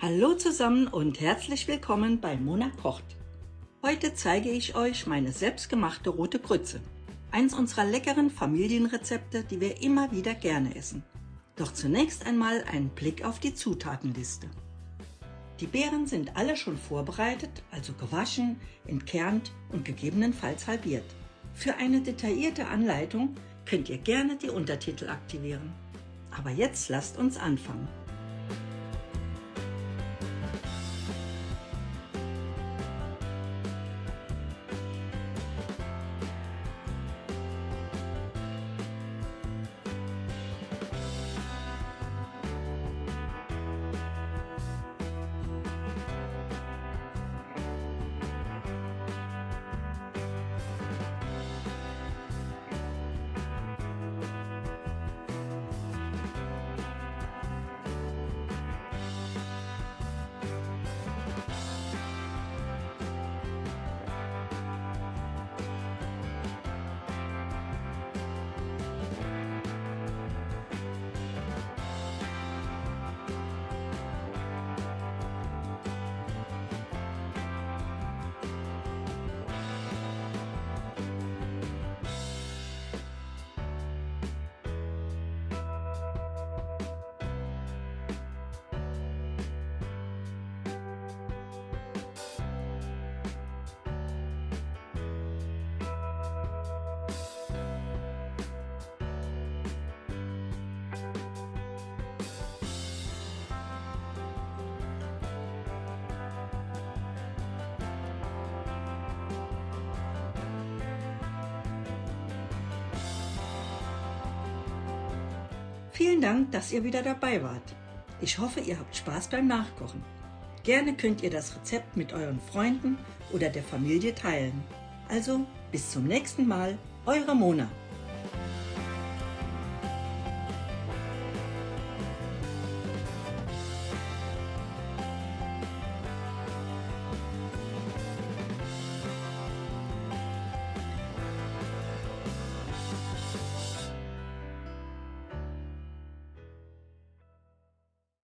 Hallo zusammen und herzlich willkommen bei Mona kocht. Heute zeige ich euch meine selbstgemachte rote Grütze. Eins unserer leckeren Familienrezepte, die wir immer wieder gerne essen. Doch zunächst einmal ein Blick auf die Zutatenliste. Die Beeren sind alle schon vorbereitet, also gewaschen, entkernt und gegebenenfalls halbiert. Für eine detaillierte Anleitung könnt ihr gerne die Untertitel aktivieren. Aber jetzt lasst uns anfangen. Vielen Dank, dass ihr wieder dabei wart. Ich hoffe, ihr habt Spaß beim Nachkochen. Gerne könnt ihr das Rezept mit euren Freunden oder der Familie teilen. Also bis zum nächsten Mal, eure Mona.